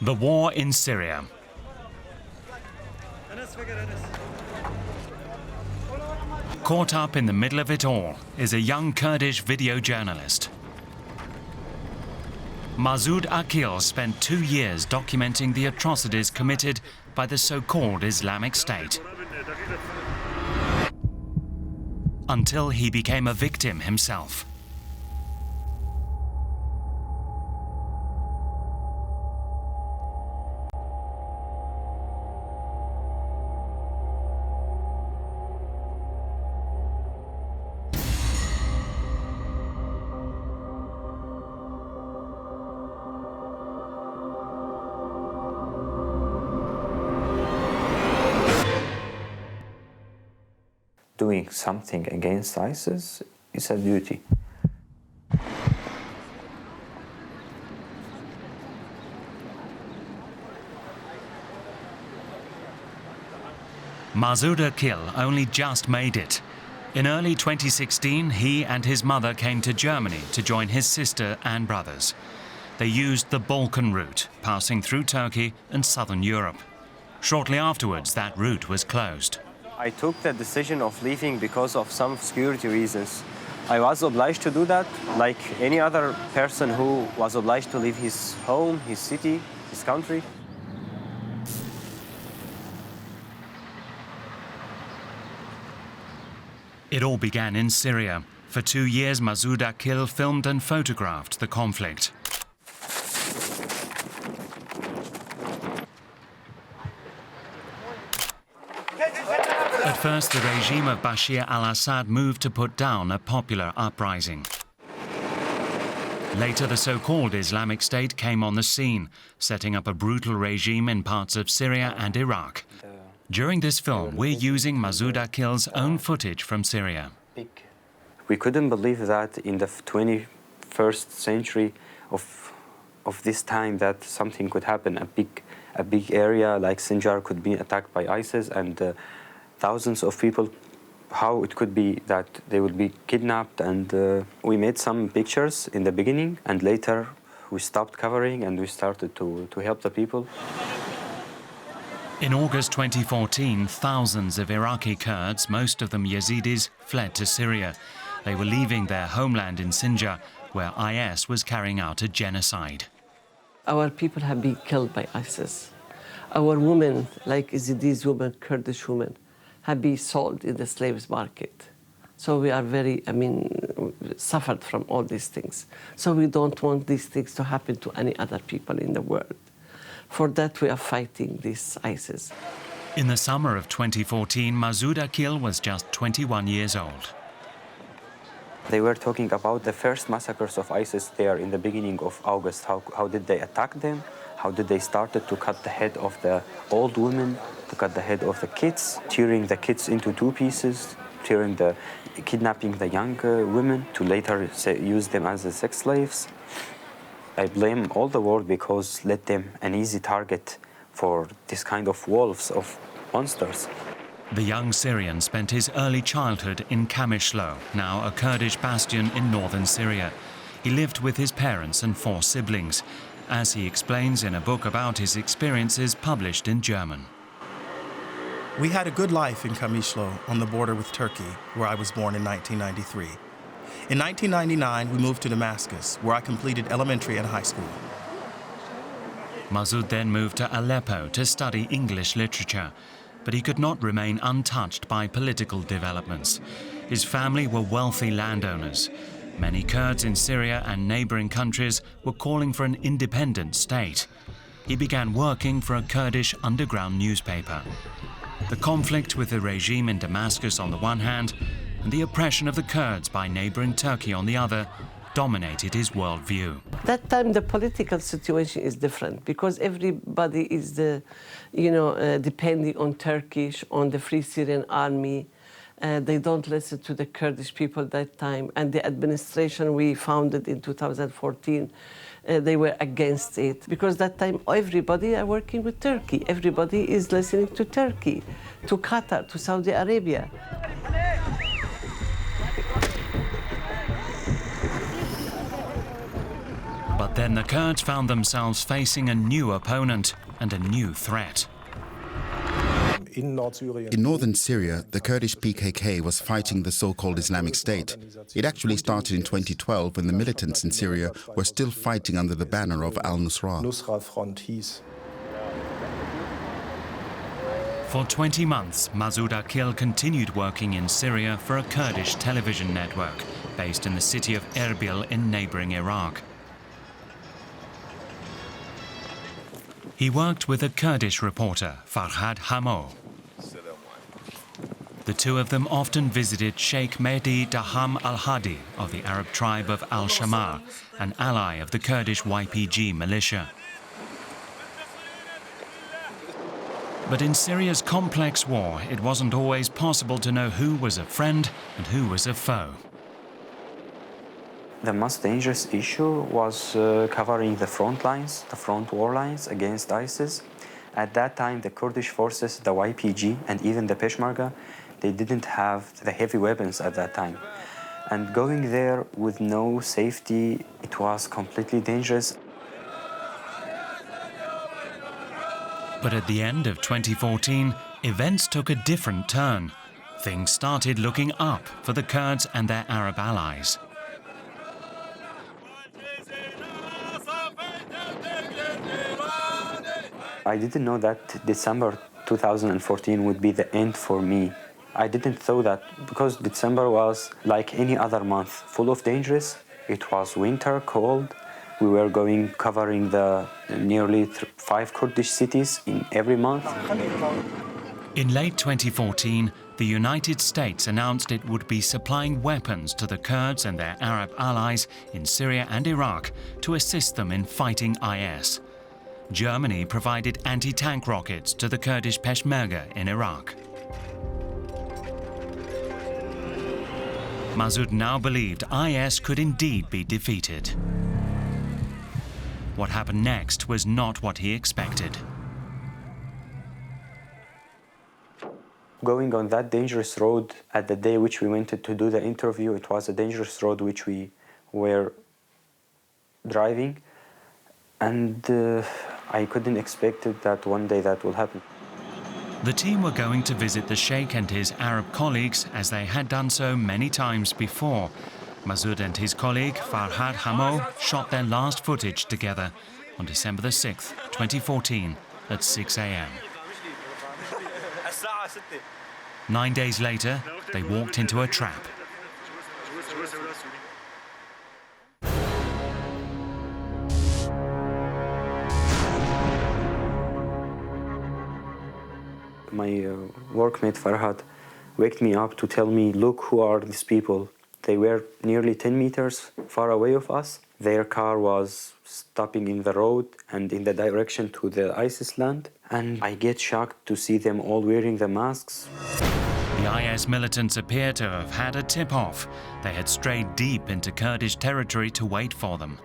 The war in Syria. Caught up in the middle of it all is a young Kurdish video journalist. Masoud Aqil spent 2 years documenting the atrocities committed by the so-called Islamic State, until he became a victim himself. Doing something against ISIS is a duty. Masoud Aqil only just made it. In early 2016, he and his mother came to Germany to join his sister and brothers. They used the Balkan Route, passing through Turkey and southern Europe. Shortly afterwards, that route was closed. I took the decision of leaving because of some security reasons. I was obliged to do that, like any other person who was obliged to leave his home, his city, his country. It all began in Syria. For 2 years, Masoud Aqil filmed and photographed the conflict. At first, the regime of Bashar al-Assad moved to put down a popular uprising. Later, the so-called Islamic State came on the scene, setting up a brutal regime in parts of Syria and Iraq. During this film, we're using Masoud Aqil's own footage from Syria. We couldn't believe that in the 21st century of this time that something could happen. A big area like Sinjar could be attacked by ISIS, and thousands of people, how it could be that they would be kidnapped. And we made some pictures in the beginning, and later we stopped covering and we started to help the people. In August 2014, thousands of Iraqi Kurds, most of them Yazidis, fled to Syria. They were leaving their homeland in Sinjar, where IS was carrying out a genocide. Our people have been killed by ISIS. Our women, like Yazidis women, Kurdish women, have been sold in the slaves market. So we are very, suffered from all these things. So we don't want these things to happen to any other people in the world. For that, we are fighting this ISIS. In the summer of 2014, Masoud Aqil was just 21 years old. They were talking about the first massacres of ISIS there in the beginning of August. How did they attack them? How did they started to cut the head of the old women, to cut the head of the kids, tearing the kids into 2 pieces, kidnapping the young women to later use them as sex slaves. I blame all the world because let them an easy target for this kind of wolves, of monsters. The young Syrian spent his early childhood in Kamishlo, now a Kurdish bastion in northern Syria. He lived with his parents and 4 siblings, as he explains in a book about his experiences published in German. We had a good life in Kamishlo on the border with Turkey, where I was born in 1993. In 1999, we moved to Damascus, where I completed elementary and high school. Masoud then moved to Aleppo to study English literature, but he could not remain untouched by political developments. His family were wealthy landowners. Many Kurds in Syria and neighboring countries were calling for an independent state. He began working for a Kurdish underground newspaper. The conflict with the regime in Damascus on the one hand, and the oppression of the Kurds by neighboring Turkey on the other, dominated his worldview. That time the political situation is different because everybody is depending on Turkish, on the Free Syrian Army. They don't listen to the Kurdish people that time, and the administration we founded in 2014, they were against it because that time everybody are working with Turkey. Everybody is listening to Turkey, to Qatar, to Saudi Arabia. But Then the Kurds found themselves facing a new opponent and a new threat. In northern Syria, the Kurdish PKK was fighting the so-called Islamic State. It actually started in 2012 when the militants in Syria were still fighting under the banner of al-Nusra. For 20 months, Masoud Aqil continued working in Syria for a Kurdish television network based in the city of Erbil in neighboring Iraq. He worked with a Kurdish reporter, Farhad Hamo. The two of them often visited Sheikh Mehdi Daham al-Hadi of the Arab tribe of al-Shamar, an ally of the Kurdish YPG militia. But in Syria's complex war, it wasn't always possible to know who was a friend and who was a foe. The most dangerous issue was covering the front lines, the front war lines against ISIS. At that time, the Kurdish forces, the YPG, and even the Peshmerga, they didn't have the heavy weapons at that time. And going there with no safety, it was completely dangerous. But at the end of 2014, events took a different turn. Things started looking up for the Kurds and their Arab allies. I didn't know that December 2014 would be the end for me. I didn't thought that because December was like any other month, full of dangers. It was winter, cold. We were covering the nearly 5 Kurdish cities in every month. In late 2014, the United States announced it would be supplying weapons to the Kurds and their Arab allies in Syria and Iraq to assist them in fighting IS. Germany provided anti-tank rockets to the Kurdish Peshmerga in Iraq. Masoud now believed IS could indeed be defeated. What happened next was not what he expected. Going on that dangerous road at the day which we went to do the interview, it was a dangerous road which we were driving, and I couldn't expect it that one day that will happen. The team were going to visit the Sheikh and his Arab colleagues as they had done so many times before. Masoud and his colleague Farhad Hamo shot their last footage together on December the 6th, 2014 at 6 a.m. 9 days later, they walked into a trap. My workmate Farhad waked me up to tell me, look, who are these people? They were nearly 10 meters far away of us. Their car was stopping in the road and in the direction to the ISIS land. And I get shocked to see them all wearing the masks. The IS militants appear to have had a tip-off. They had strayed deep into Kurdish territory to wait for them.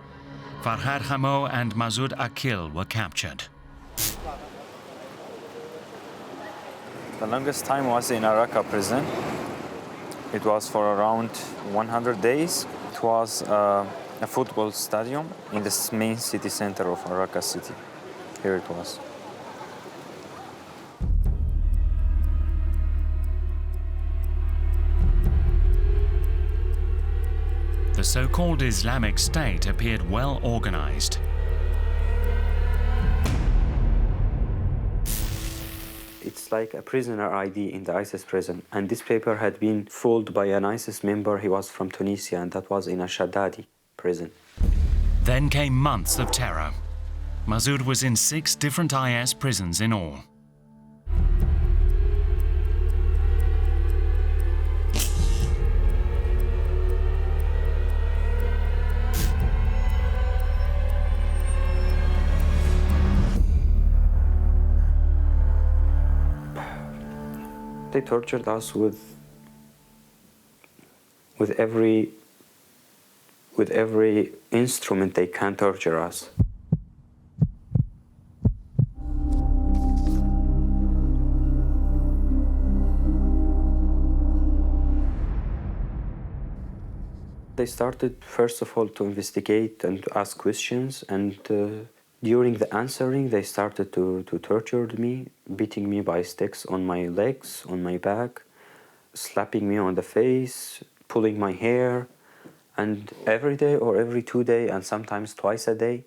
Farhad Hamo and Masoud Aqil were captured. The longest time was in a Raqqa prison. It was for around 100 days. It was a football stadium in the main city center of Raqqa city. Here it was. The so-called Islamic State appeared well organized. It's like a prisoner ID in the ISIS prison. And this paper had been fooled by an ISIS member. He was from Tunisia, and that was in a Shaddadi prison. Then came months of terror. Masoud was in 6 different IS prisons in all. They tortured us with every instrument they can torture us. They started, first of all, to investigate and to ask questions, and during the answering, they started to torture me, beating me by sticks on my legs, on my back, slapping me on the face, pulling my hair, and every day or every 2 days, and sometimes twice a day.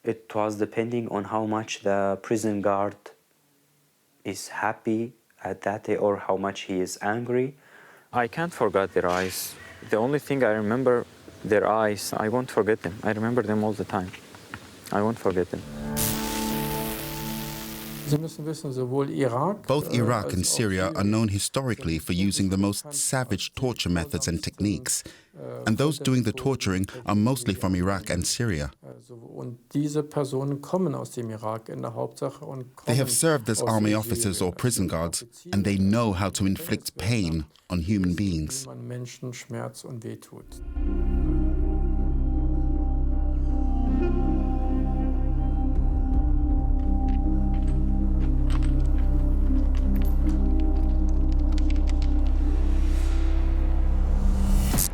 It was depending on how much the prison guard is happy at that day or how much he is angry. I can't forget their eyes. The only thing I remember, their eyes. I won't forget them. I remember them all the time. I won't forget them. Both Iraq and Syria are known historically for using the most savage torture methods and techniques, and those doing the torturing are mostly from Iraq and Syria. They have served as army officers or prison guards, and they know how to inflict pain on human beings.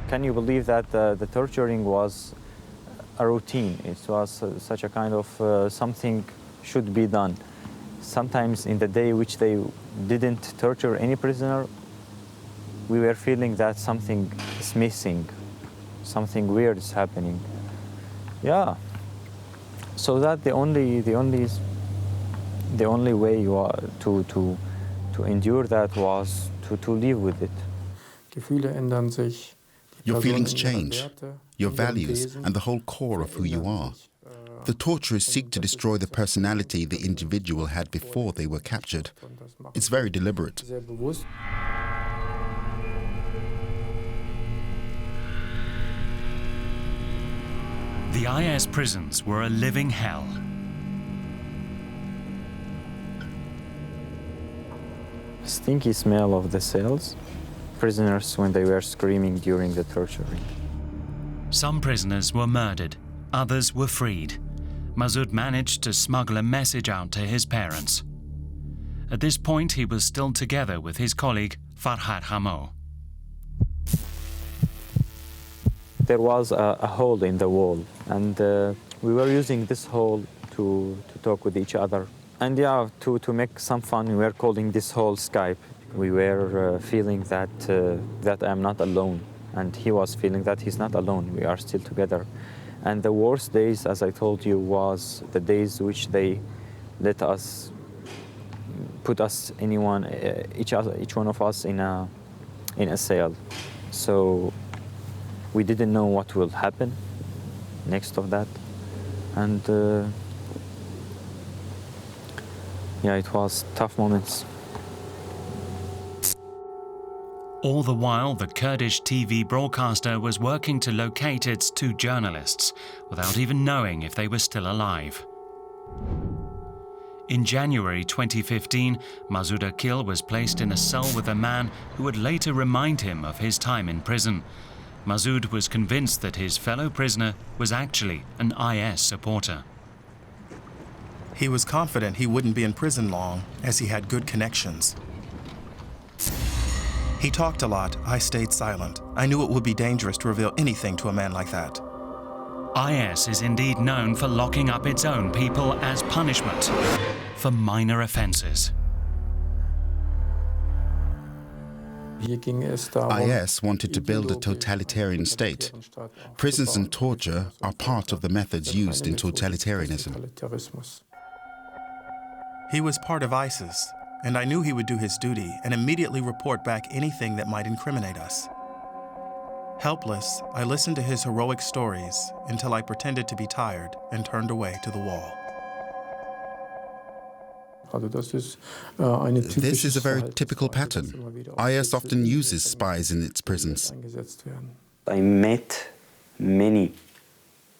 Can you believe that the torturing was a routine? It was such a kind of something should be done. Sometimes in the day which they didn't torture any prisoner, we were feeling that something is missing, something weird is happening. Yeah. So that the only way you are to endure that was to live with it. Your feelings change, your values, and the whole core of who you are. The torturers seek to destroy the personality the individual had before they were captured. It's very deliberate. The IS prisons were a living hell. Stinky smell of the cells. Prisoners when they were screaming during the torturing. Some prisoners were murdered, others were freed. Masoud managed to smuggle a message out to his parents. At this point, he was still together with his colleague, Farhad Hamo. There was a hole in the wall, and we were using this hole to talk with each other. And yeah, to make some fun, we were calling this hole Skype. We were feeling that I'm not alone, and he was feeling that he's not alone. We are still together. And the worst days, as I told you, was the days which they let us put us each one of us in a cell. So we didn't know what will happen next of that, and yeah, it was tough moments. All the while, the Kurdish TV broadcaster was working to locate its two journalists without even knowing if they were still alive. In January 2015, Masoud Aqil was placed in a cell with a man who would later remind him of his time in prison. Masoud was convinced that his fellow prisoner was actually an IS supporter. He was confident he wouldn't be in prison long, as he had good connections. He talked a lot. I stayed silent. I knew it would be dangerous to reveal anything to a man like that. IS is indeed known for locking up its own people as punishment for minor offences. IS wanted to build a totalitarian state. Prisons and torture are part of the methods used in totalitarianism. He was part of ISIS, and I knew he would do his duty and immediately report back anything that might incriminate us. Helpless, I listened to his heroic stories until I pretended to be tired and turned away to the wall. This is a very typical pattern. IS often uses spies in its prisons. I met many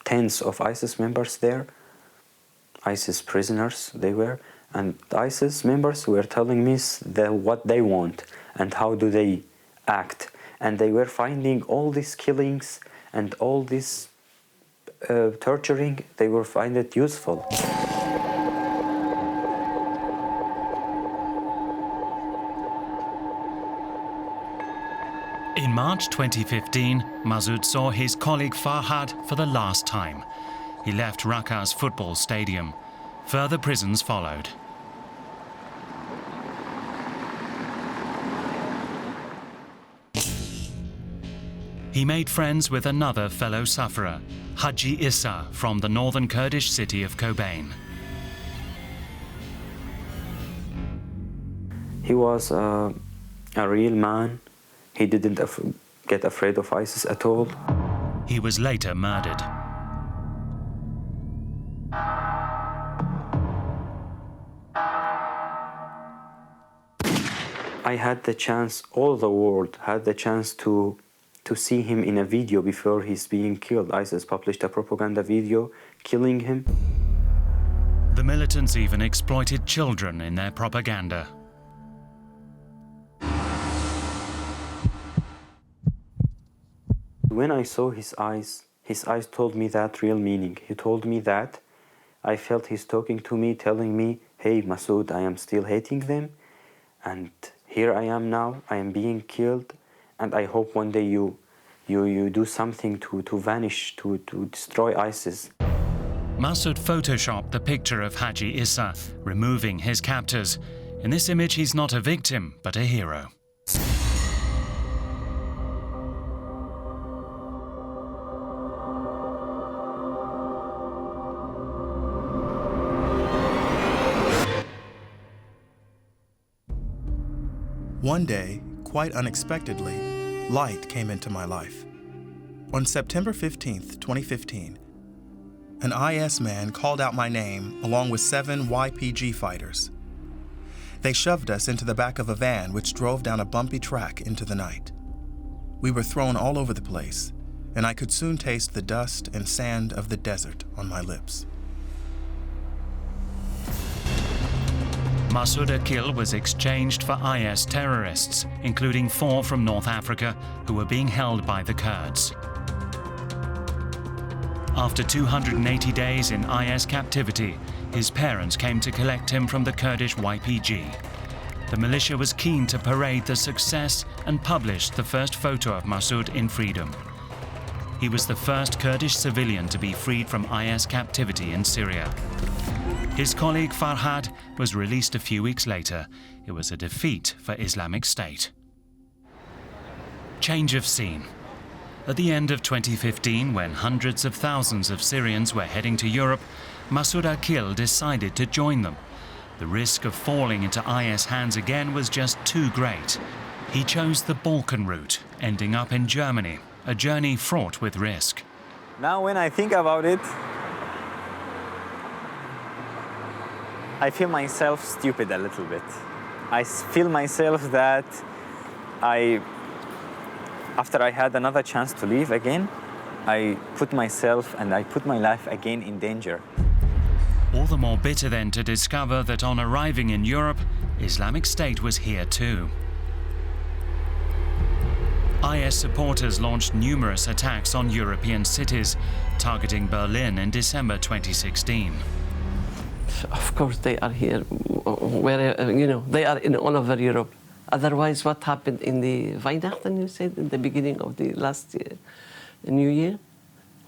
tens of ISIS members there, ISIS prisoners they were, and ISIS members were telling me what they want and how do they act. And they were finding all these killings and all this torturing, they were finding it useful. In In March 2015, Masoud saw his colleague Farhad for the last time. He left Raqqa's football stadium. Further prisons followed. He made friends with another fellow sufferer, Haji Issa, from the northern Kurdish city of Kobane. He was a real man. He didn't get afraid of ISIS at all. He was later murdered. I had the chance, all the world had the chance to see him in a video before he's being killed. ISIS published a propaganda video killing him. The militants even exploited children in their propaganda. When I saw his eyes told me that real meaning. He told me that. I felt he's talking to me, telling me, hey, Masoud, I am still hating them. And here I am now, I am being killed. And I hope one day you do something to vanish, to destroy ISIS. Masoud photoshopped the picture of Haji Issa, removing his captors. In this image, he's not a victim, but a hero. One day, quite unexpectedly, light came into my life. On September 15th, 2015, an IS man called out my name along with 7 YPG fighters. They shoved us into the back of a van which drove down a bumpy track into the night. We were thrown all over the place, and I could soon taste the dust and sand of the desert on my lips. Masoud Aqil was exchanged for IS terrorists, including 4 from North Africa who were being held by the Kurds. After 280 days in IS captivity, his parents came to collect him from the Kurdish YPG. The militia was keen to parade the success and published the first photo of Masoud in freedom. He was the first Kurdish civilian to be freed from IS captivity in Syria. His colleague Farhad was released a few weeks later. It was a defeat for Islamic State. Change of scene. At the end of 2015, when hundreds of thousands of Syrians were heading to Europe, Masoud Aqil decided to join them. The risk of falling into IS hands again was just too great. He chose the Balkan route, ending up in Germany, a journey fraught with risk. Now when I think about it, I feel myself stupid a little bit. I feel myself that after I had another chance to leave again, I put myself and I put my life again in danger. All the more bitter then to discover that on arriving in Europe, Islamic State was here too. IS supporters launched numerous attacks on European cities, targeting Berlin in December 2016. Of course, they are here, where they are in all over Europe. Otherwise, what happened in the Weihnachten, you said, in the beginning of the last year, New Year,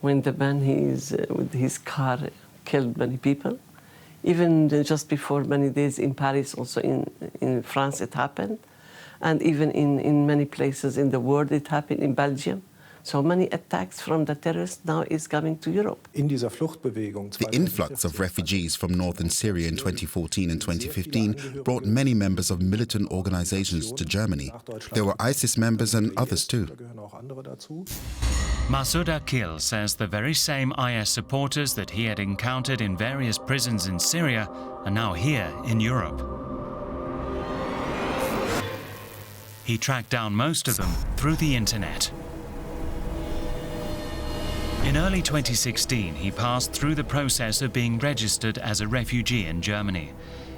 when the man with his car killed many people. Even just before many days in Paris, also in France, it happened. And even in many places in the world, it happened in Belgium. So many attacks from the terrorists now is coming to Europe. The influx of refugees from northern Syria in 2014 and 2015 brought many members of militant organizations to Germany. There were ISIS members and others too. Masoud Aqil says the very same IS supporters that he had encountered in various prisons in Syria are now here in Europe. He tracked down most of them through the internet. In early 2016, he passed through the process of being registered as a refugee in Germany.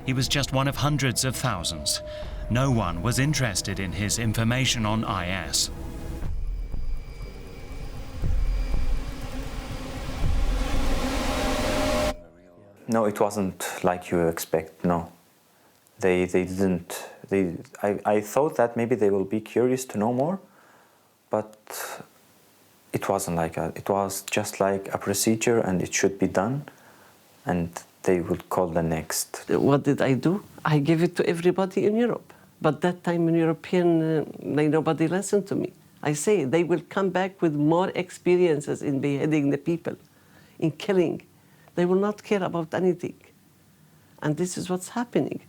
He was just one of hundreds of thousands. No one was interested in his information on IS. No, it wasn't like you expect, no. They didn't. I thought that maybe they will be curious to know more, But it wasn't like that. It was just like a procedure, and it should be done, and they would call the next. What did I do? I gave it to everybody in Europe. But that time in European, nobody listened to me. I say they will come back with more experiences in beheading the people, in killing. They will not care about anything. And this is what's happening.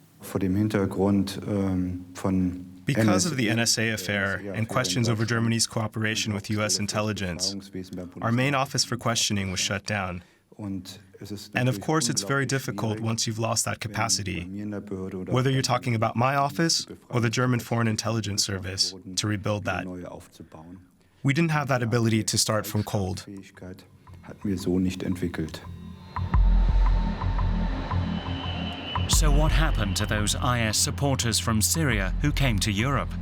Because of the NSA affair and questions over Germany's cooperation with U.S. intelligence, our main office for questioning was shut down. And of course, it's very difficult once you've lost that capacity, whether you're talking about my office or the German Foreign Intelligence Service, to rebuild that. We didn't have that ability to start from cold. So what happened to those IS supporters from Syria who came to Europe?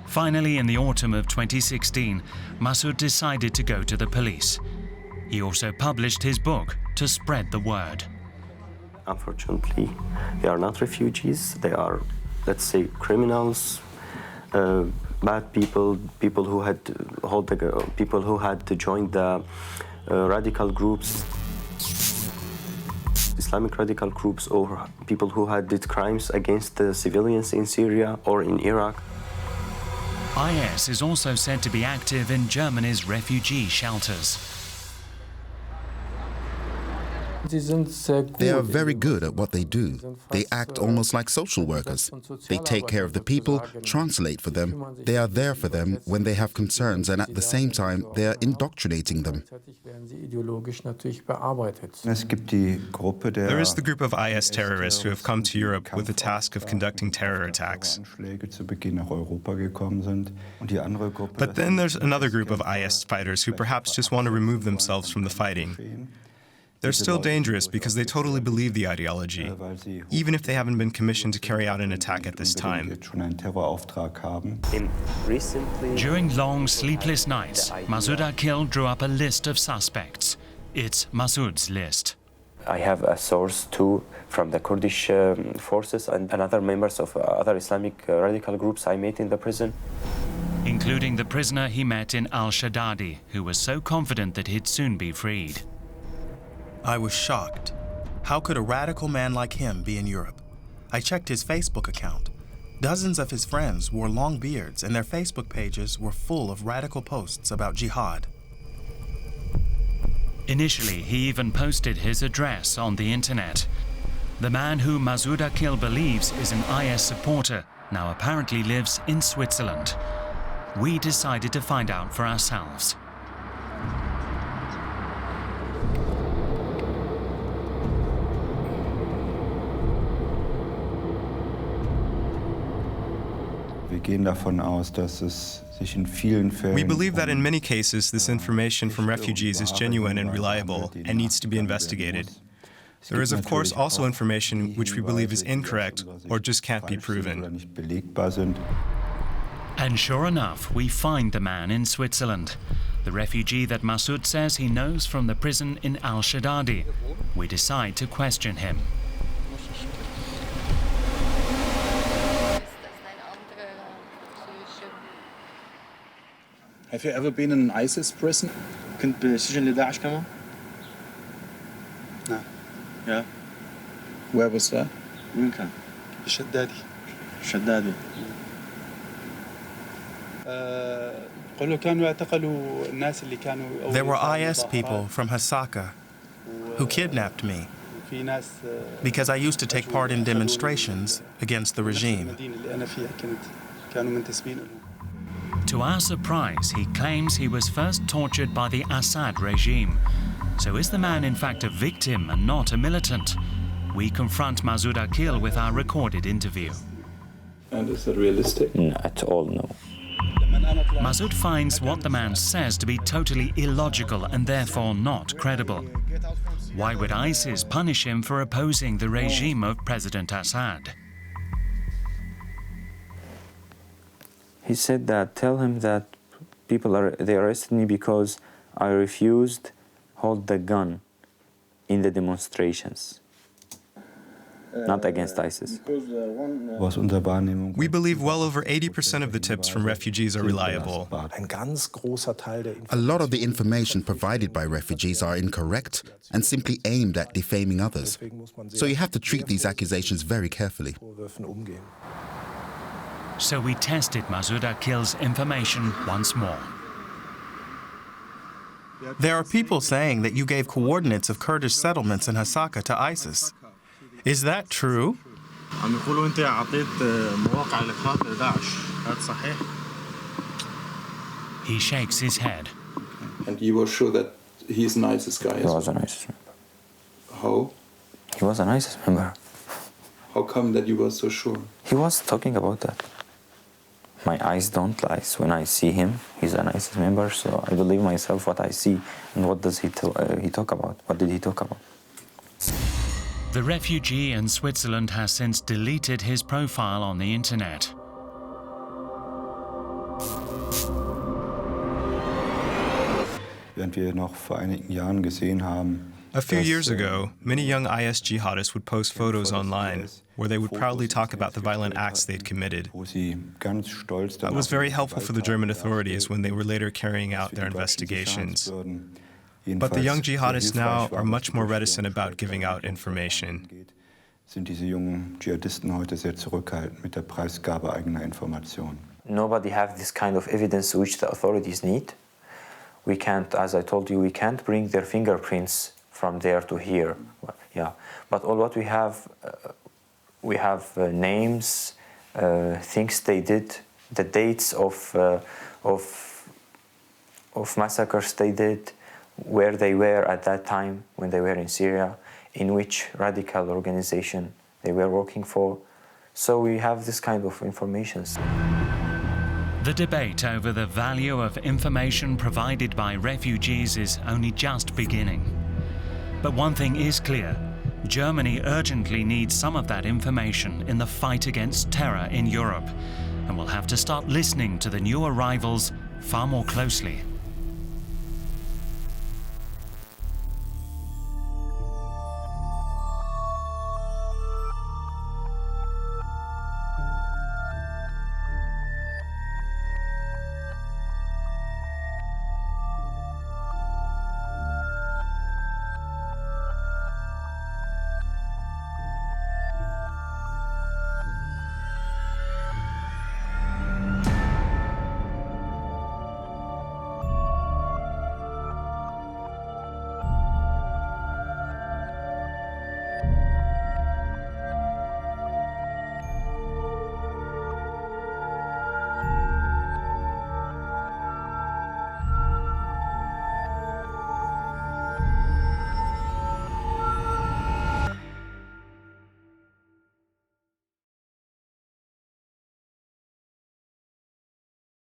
Finally, in the autumn of 2016, Masoud decided to go to the police. He also published his book to spread the word. Unfortunately, they are not refugees. They are, let's say, criminals, bad people, people who had to join the radical groups, Islamic radical groups, or people who had did crimes against the civilians in Syria or in Iraq. IS is also said to be active in Germany's refugee shelters. They are very good at what they do. They act almost like social workers. They take care of the people, translate for them. They are there for them when they have concerns, and at the same time, they are indoctrinating them. There is the group of IS terrorists who have come to Europe with the task of conducting terror attacks. But then there's another group of IS fighters who perhaps just want to remove themselves from the fighting. They're still dangerous because they totally believe the ideology, even if they haven't been commissioned to carry out an attack at this time. During long, sleepless nights, Masoud Aqil drew up a list of suspects. It's Masoud's list. I have a source too from the Kurdish forces and other members of other Islamic radical groups I met in the prison. Including the prisoner he met in Al-Shaddadi, who was so confident that he'd soon be freed. I was shocked. How could a radical man like him be in Europe? I checked his Facebook account. Dozens of his friends wore long beards, and their Facebook pages were full of radical posts about jihad. Initially, he even posted his address on the internet. The man who Masoud Aqil believes is an IS supporter now apparently lives in Switzerland. We decided to find out for ourselves. We believe that in many cases, this information from refugees is genuine and reliable and needs to be investigated. There is, of course, also information which we believe is incorrect or just can't be proven. And sure enough, we find the man in Switzerland, the refugee that Masoud says he knows from the prison in Al-Shaddadi. We decide to question him. Have you ever been in an ISIS prison? كنت بسجن لداعش كمان؟ نعم. Yeah. Where was that? وين كان؟ الشدادي. الشدادي. قالوا كانوا يعتقلوا الناس اللي كانوا. There were IS people from Hasaka who kidnapped me because I used to take part in demonstrations against the regime. To our surprise, he claims he was first tortured by the Assad regime. So is the man in fact a victim and not a militant? We confront Masoud Aqil with our recorded interview. And is that realistic? Not at all, no. Masoud finds what the man says to be totally illogical and therefore not credible. Why would ISIS punish him for opposing the regime of President Assad? He said that, tell him that they arrested me because I refused hold the gun in the demonstrations. not against ISIS. We believe well over 80% of the tips from refugees are reliable. A lot of the information provided by refugees are incorrect and simply aimed at defaming others. So you have to treat these accusations very carefully. So we tested Masoud Aqil's information once more. There are people saying that you gave coordinates of Kurdish settlements in Hasaka to ISIS. Is that true? He shakes his head. And you were sure that he's an ISIS guy? He was an ISIS member. How? He was an ISIS member. How come that you were so sure? He was talking about that. My eyes don't lie. So when I see him, he's an ISIS member, so I believe myself what I see. And what does he talk about? What did he talk about? The refugee in Switzerland has since deleted his profile on the internet. A few years ago, many young IS jihadists would post photos online where they would proudly talk about the violent acts they'd committed. That was very helpful for the German authorities when they were later carrying out their investigations. But the young jihadists now are much more reticent about giving out information. Nobody has this kind of evidence which the authorities need. We can't, as I told you, we can't bring their fingerprints from there to here. Yeah, but all what we have names, things they did, the dates of massacres they did, where they were at that time when they were in Syria, in which radical organization they were working for. So we have this kind of information. The debate over the value of information provided by refugees is only just beginning. But one thing is clear: Germany urgently needs some of that information in the fight against terror in Europe, and will have to start listening to the new arrivals far more closely.